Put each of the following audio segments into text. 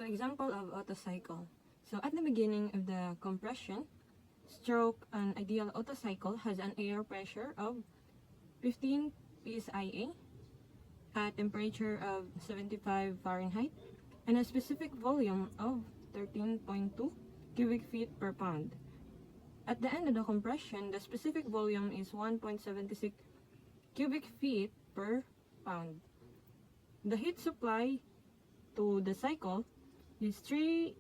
So example of Otto cycle. So at the beginning of the compression stroke, an ideal Otto cycle has an air pressure of 15 psia at temperature of 75 Fahrenheit and a specific volume of 13.2 cubic feet per pound. At the end of the compression, the specific volume is 1.76 cubic feet per pound. The heat supply to the cycle is 352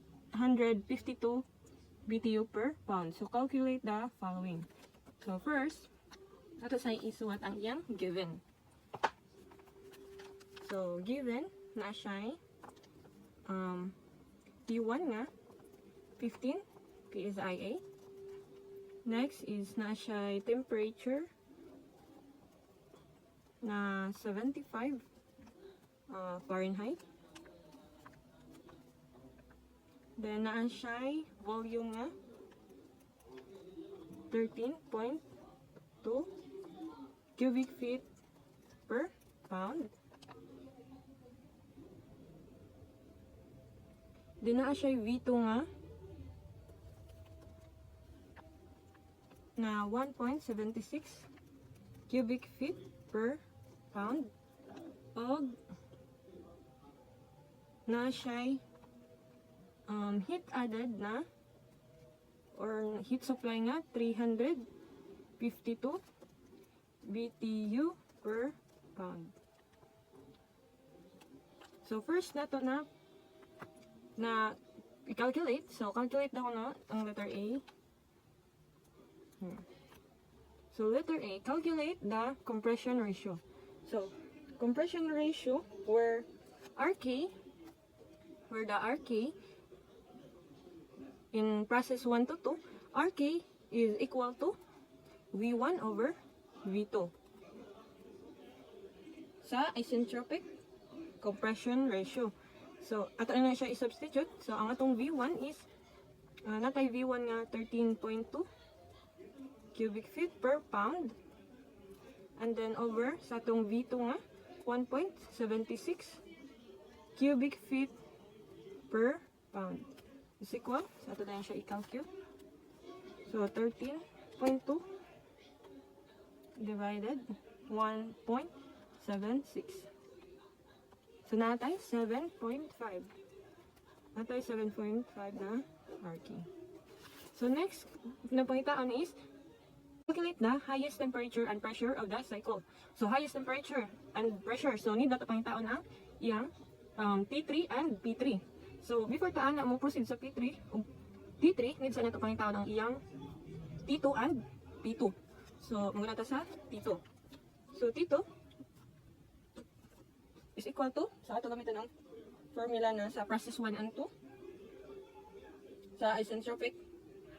BTU per pound. So calculate the following. So first, ito sa isuwat ang iyang given. So given na siya T1 nga 15 psia. Next is na siya temperature na 75 Fahrenheit. Then na siya volume nga 13.2 cubic feet per pound. Then na siya V2 nga na 1.76 cubic feet per pound. Og na siya heat added na or heat supply nga 352 BTU per pound. So first na to na i-calculate. So calculate na ko na ang letter A. So letter A, calculate the compression ratio. So compression ratio where the RK in process 1 to 2, RK is equal to V1 over V2 sa isentropic compression ratio. So ato na siya i-substitute. So ang atong V1 is natay V1 nga 13.2 cubic feet per pound, and then over sa atong V2 nga 1.76 cubic feet per pound is equal, so ato na siya i-calculate. So 13.2 divided 1.76. So natay 7.5. Natay 7.5 na RK. So next na pangitaan is calculate the highest temperature and pressure of the cycle. So highest temperature and pressure, so need na pangitaan ang iyang T3 and P3. So before taan na mo proceed sa P3 o T3, need sa nato pangitaan ang iyang T2 and P2. So muna ta sa T2. So T2 is equal to, sa ato gamitan ang formula na sa process 1 and 2 sa isentropic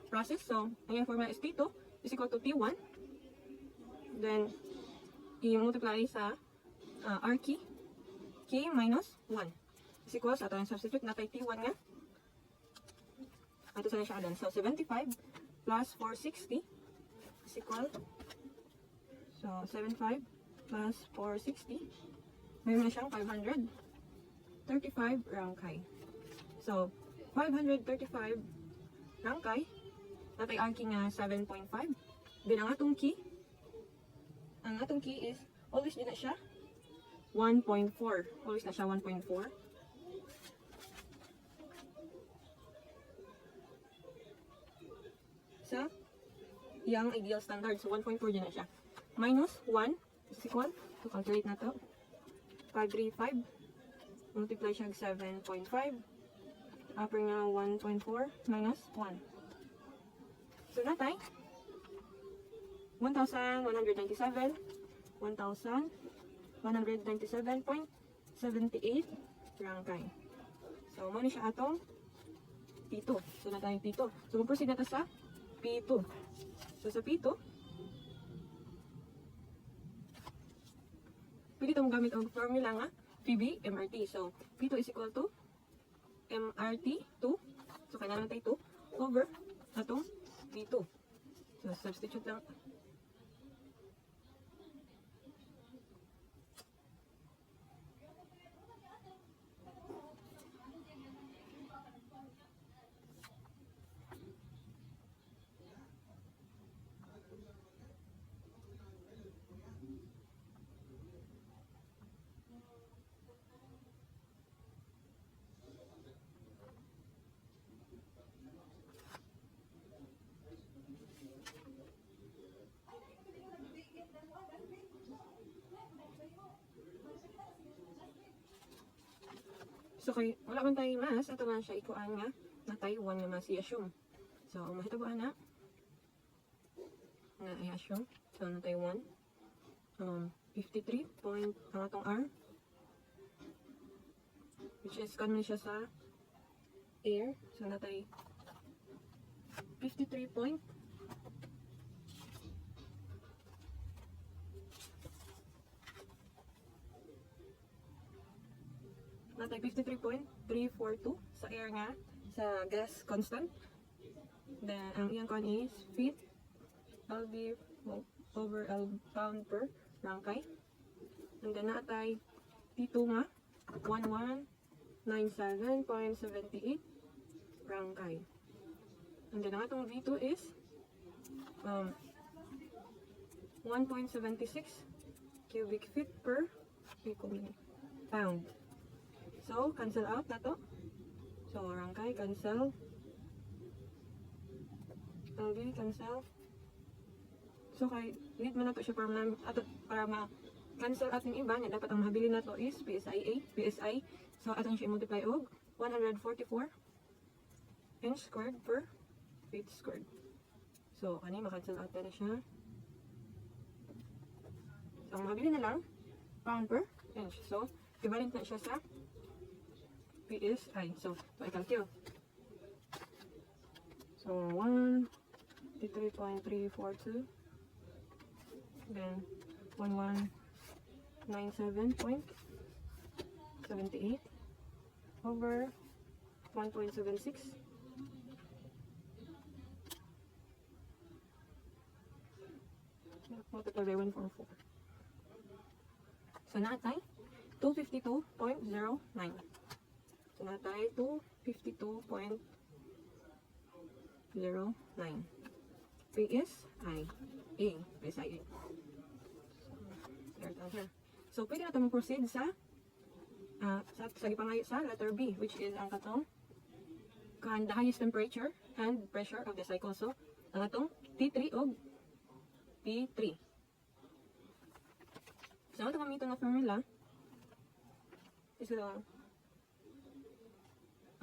process. So ang iyang formula is T2 is equal to T1, then i-multiply sa RK K minus 1 is equal sa ato yung substitute natay T1 nga ato sa na siya adan. So 75 plus 460 is equal, so 75 plus 460 mayroon na siyang 535 rangkay. So 535 rangkay natay RK nga 7.5. Then ang atong key is always din na siya 1.4. Always na siya 1.4. Sa iyang ideal standard. So 1.4 din na siya. Minus 1 is equal to, calculate na to, 535. Multiply siya 7.5. Upper nga 1.4 minus 1. So natay 1,197, 1,197.78 rangkay. So mo ni siya atong P2. So natay P2. So mag-proceed na ta sa P2. So sa P2, pwede itong gamit ang formula nga PB MRT. So P2 is equal to MRT2. So kailangan tayo 2 over atong P2. So substitute lang. So kay wala man tayo mass, ato man siya ikuan nga natay 1 nga mass i-assume. So ang mahitabuan na nga i-assume. So natay 1 53 point ang atong R, which is kanon siya sa air. So natay 53 point natay 53.342 sa air nga sa gas constant. Then ang iyang kon is feet lb over L pound per rangkay. And then natay T2 nga 1197.78 rangkay. And then ang atong V2 is 1.76 cubic feet per pound. So cancel out na to. So rangkay cancel, LB cancel. So kay need man nato siya para ma-cancel ating iba nya dapat ang mahabilin nato is PSI. So atong siya multiply og 144 inch squared per feet squared. So kani ma-cancel out na siya. So ang mahabilin na lang pound per inch. So equivalent na siya sa PSI. So I calculate. So 153.342, then 1197.78 over 1.76 multiplied by 144. So natay 252.09. So natay 252.09 PSI PSI. So pwede na ito mag-proceed sa gipangayo sa letter B, which is ang katong the highest temperature and pressure of the cycle. So ang atong T3 o P3. So ang atong gamiton na formula is ang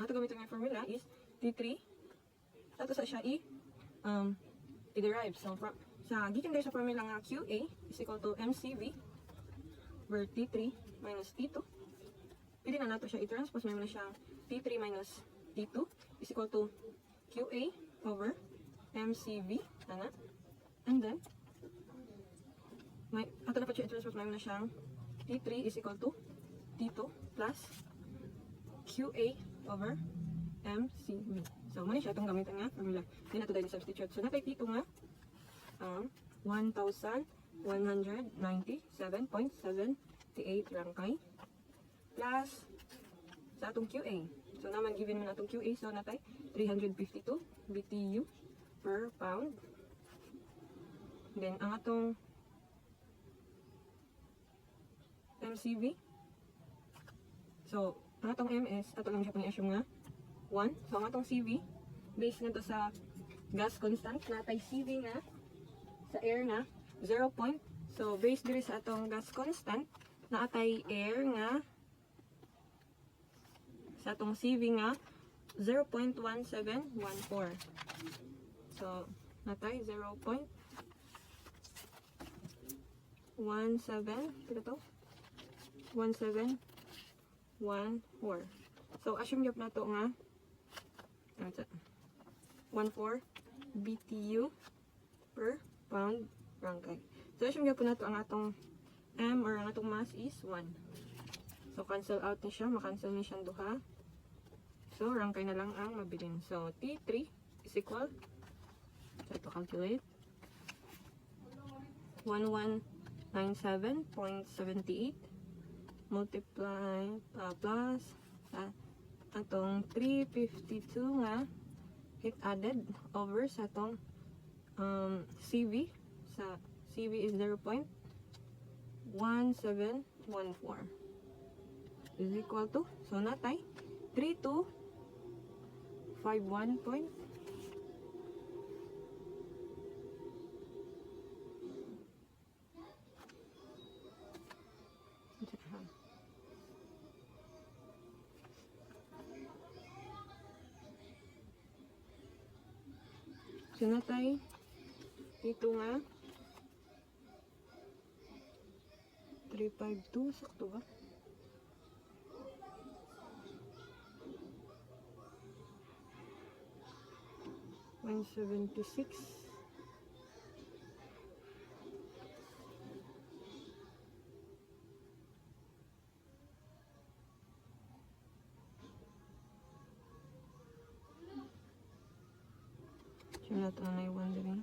atong gamiton na formula is T3 ato sa siya i-derive. So sa gikan dahil sa formula nga QA is equal to MCV where T3 minus T2. Pwede na nato siya i-transpose. May muna siyang T3 minus T2 is equal to QA over MCV. Ana. And then, ato na pa siya i-transpose. May muna siyang T3 is equal to T2 plus QA over MCV. So, muna siya itong gamitan nga formula. Hindi na ito dahil substitute. So, natay T2 nga 1,197.78 rangkay plus sa atong QA. So naman given mo na atong QA, so natay 352 BTU per pound. Then ang atong MCV, so ang atong MS ato lang siya pang i-assume nga 1. So ang atong CV based nga to sa gas constant, natay CV nga sa air nga 0. So based diri sa atong gas constant, naatay air nga sa atong CV nga 0.1714. So natay 0.17 kilo to 1714. So assume gyud nato nga 14 BTU per pound rangkay. So assume gyud nato ang atong M or ang atong mass is 1. So cancel out na siya, makancel ni siyang duha. So rangkay na lang ang mabilin. So T3 is equal, try to calculate, 1197.78 multiply plus atong 352 nga heat added over sa atong CV. Sa CV is 0.1714 is equal to, so natay 3251 point So natay dito nga 352 sakto ba? $176. So not only wondering.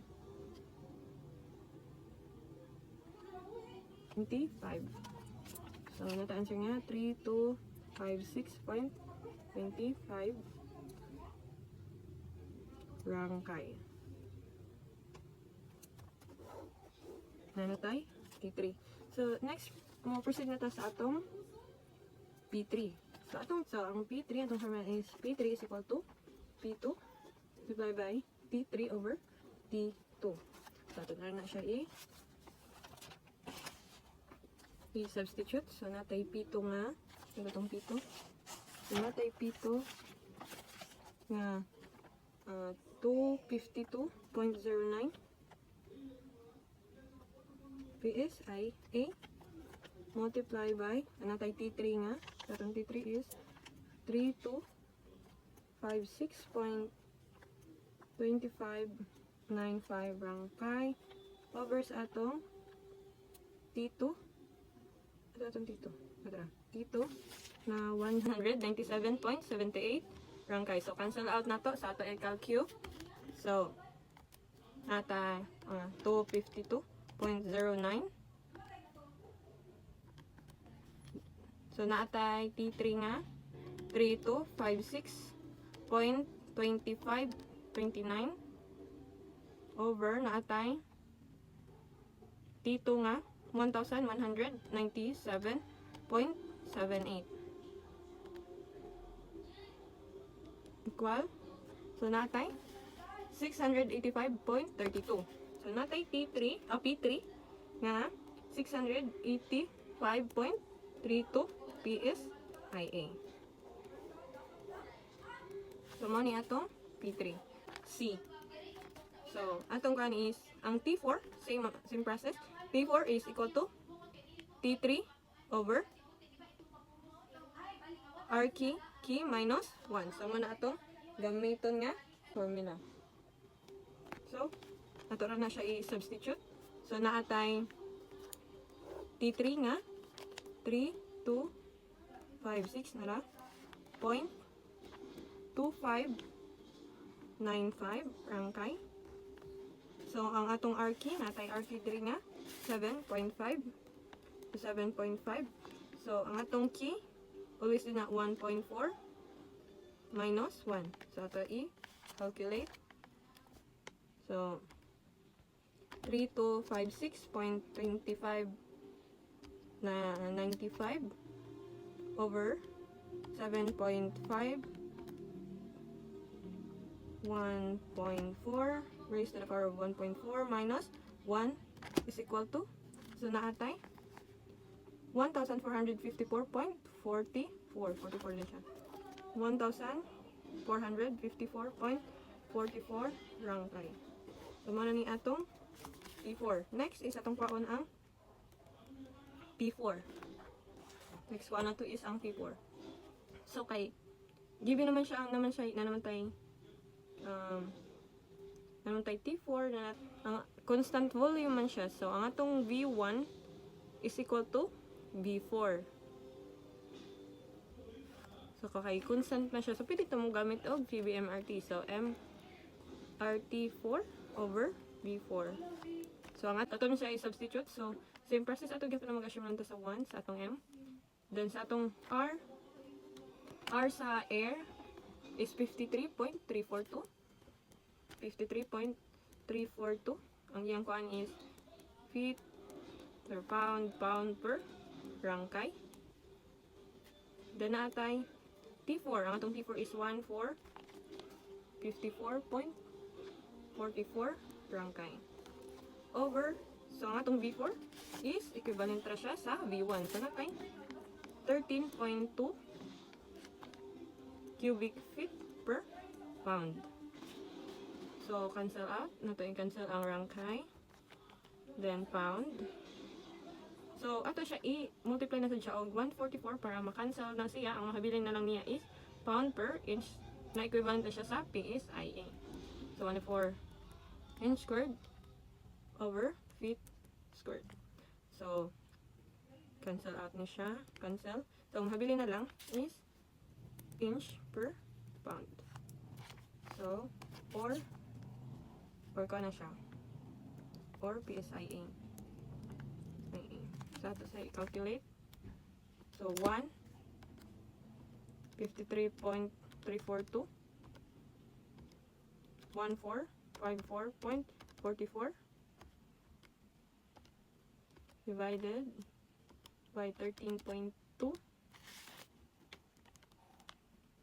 25. So nata answer nga 3256.25 rangkay. Nanatay T3. So next mo proceed na ta sa atong P3. So ang P3 atong formula is P3 is equal to P2 divided by T3 over T2. So ato na siya i-substitute. So natay P2 nga itong P2. So natay P2 nga 252.09 PSI A multiply by natay T3 nga. Atong T3 is 3256.2595 rangkay over sa atong T2. Ito atong T2. T2 na 197.78 rangkay. So cancel out nato sa ato i-calculate. So ata 252.09. So naatay T3 nga 3256.2529 over naatay T2 nga 1197.78 equal. So natay 685.32. So natay P3 nga 685.32 PSIA. So mo ni atong P3 C. So atong kan is ang T4 same process. T4 is equal to T3 over R key minus 1. So muna atong gamiton nga formula. So ato ra na siya i-substitute. So naatay T3 nga 3256 na ra 0.2595 rangkay. So ang atong R key natay R key 3 nga 7.5 to 7.5. So ang atong key always din na 1.4 minus 1. So ato i-calculate. So 3256.25 na 95 over 7.5 1.4 raised to the power of 1.4 minus 1 is equal to, so naatay 1454.44 44 din siya 1454.44 rangkay. So muna ni atong P4. Next is atong kwaon ang P4. Next one na to is ang P4. So kay given naman siya naman tay T4 na ang constant volume man siya. So ang atong V1 is equal to V4. So kay constant man siya. So pwede ito mo gamit og PBMRT. So MRT4 over V4. So ang ato siya i-substitute. So same process ato gyud na mag-assume lang sa 1 sa atong M. Then sa atong R sa air is 53.342. 53.342. Ang iyang kuan is feet per pound per rangkay. Then natay T4. Ang atong T4 is 54.44 rangkay. Over, so ang atong V4 is equivalent ra siya sa V1. So natay 13.2 cubic feet per pound. So, cancel out. Nato yung cancel ang rangkay. Then, pound. So, ato siya i-multiply na siya og 144 para ma-cancel na siya. Ang makabilin na lang niya is pound per inch na equivalent na siya sa PSIA. So, 104 inch squared over feet squared. So, cancel out na siya. Cancel. So, ang makabilin na lang is inch per pound. So, or ko na siya. Or PSIA. So, ito sa i-calculate. So, 1, 53.342. 1454.44 divided by 13.2.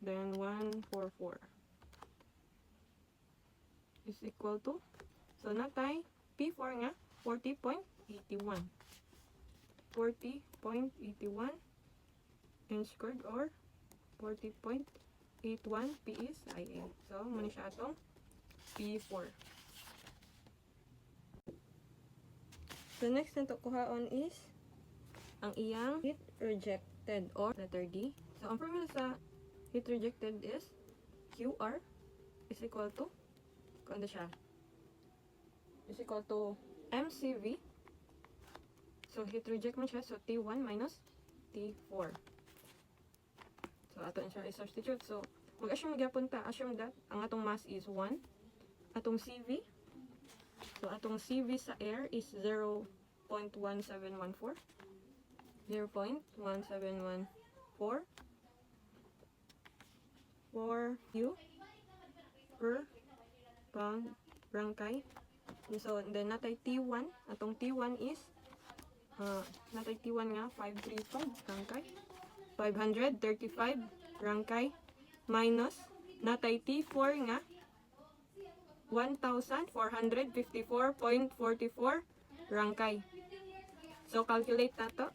Then, 144 is equal to, so natay P4 nga 40.81 inch squared or 40.81 PSIA. So muna siya atong P4. So next na kuhaon is ang iyang heat rejected or letter D. So ang formula sa heat rejected is QR is equal to, kung siya, is equal to MCV. So, heat reject man siya. So, T1 minus T4. So, ato siya i-substitute. So, mag-assume gyapon ta. Assume that ang atong mass is 1. Atong CV. So, atong CV sa air is 0.1714. 0.1714 for U per pound rangkay. So, then natay T1. Atong T1 is natay T1 nga 535 rangkay. 535 rangkay minus natay T4 nga 1454.44 rangkay. So, calculate nato.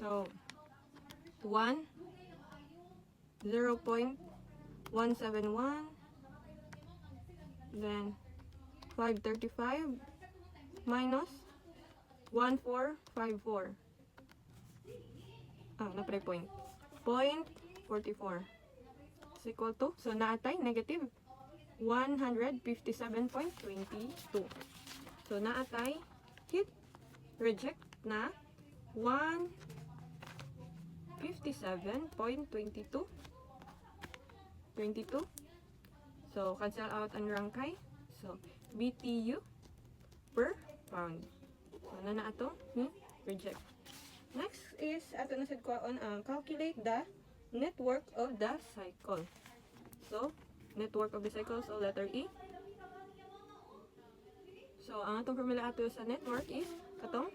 So, 1 0.171 then 535 minus 1454 napre point 0.44 is equal to, so naatay negative 157.22. So naatay heat reject na 157.22. So cancel out ang rangkay. So BTU per pound. So na ato reject. Next is ato na sad kuhaon ang calculate the network of the cycle. So network of the cycle, so letter E. So ang atong formula ato sa network is katong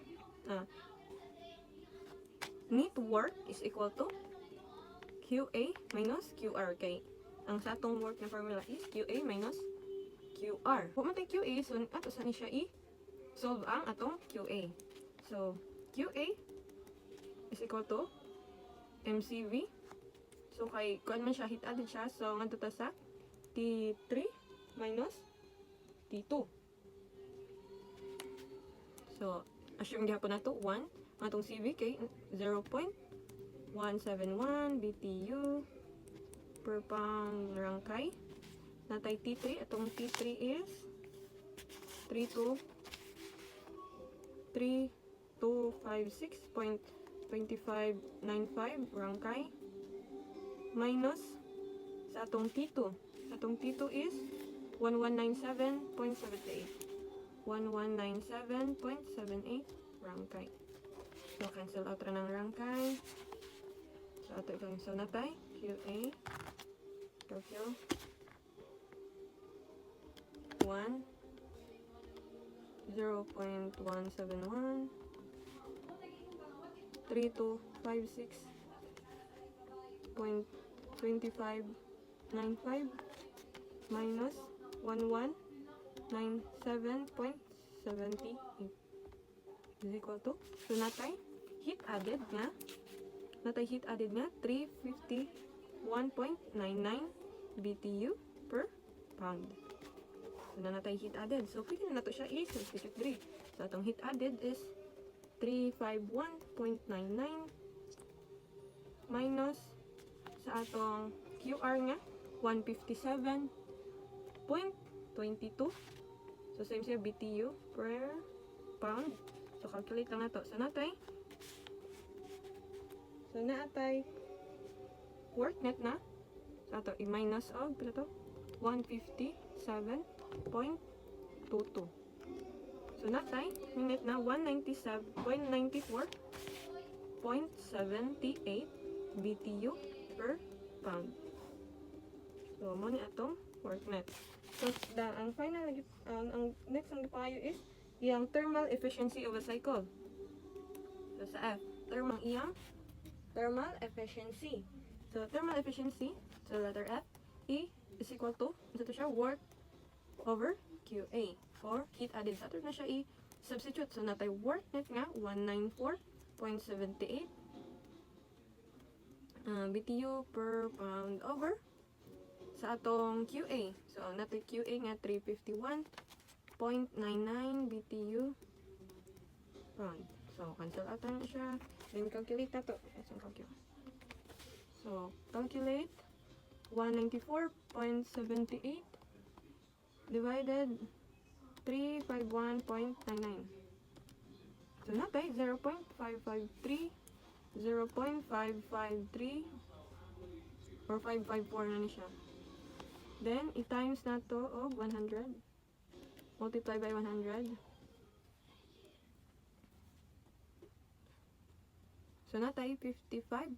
network is equal to QA minus QRK. Ang sa atong work na formula is QA minus QR. Kung matay QA, so ato sa ni siya i-solve ang atong QA. So, QA is equal to MCV. So, kay kuan man siya, hit added siya. So, ang ato ta sa T3 minus T2. So, assume gihapon na to 1. Ang atong CV kay 0.171 BTU per pound rangkay. Natay T3, atong T3 is 3256.2595 rangkay minus sa atong T2. Atong T2 is 1197.78. 1197.78 rangkay. So, cancel out ra ng rangkay. So, ato i-cancel natay QA. Calcul 1 0.171 3256.2595 minus 1197.78 is equal to, so natay heat added nga 351.99 BTU per pound. So, na natay heat added. So, pwede na nato siya i-substitute diri. So, atong heat added is 351.99 minus sa atong QR nga 157.22. So, same siya BTU per pound. So, calculate lang nato. So, natay work net na. So, ato i-minus og pila to? 157.22. So, natay minute na 197.94.78 BTU per pound. So, mo ni atong work net. So, ang final, ang next ang gipayo is iyang thermal efficiency of a cycle. So, sa F, iyang thermal efficiency. So, thermal efficiency, so letter F, E is equal to, ito siya, work over QA for heat added. So, ito na siya i-substitute. So, natay work net nga, 194.78 BTU per pound over sa atong QA. So, natay QA nga, 351.99 BTU pound. So, cancel out na siya. Then, calculate na to. So, calculate 194.78 divided 351.99. So, natay 0.553, 0.553, or 554 na ni siya. Then, i-times na to og 100. Multiply by 100. So, natay 55.4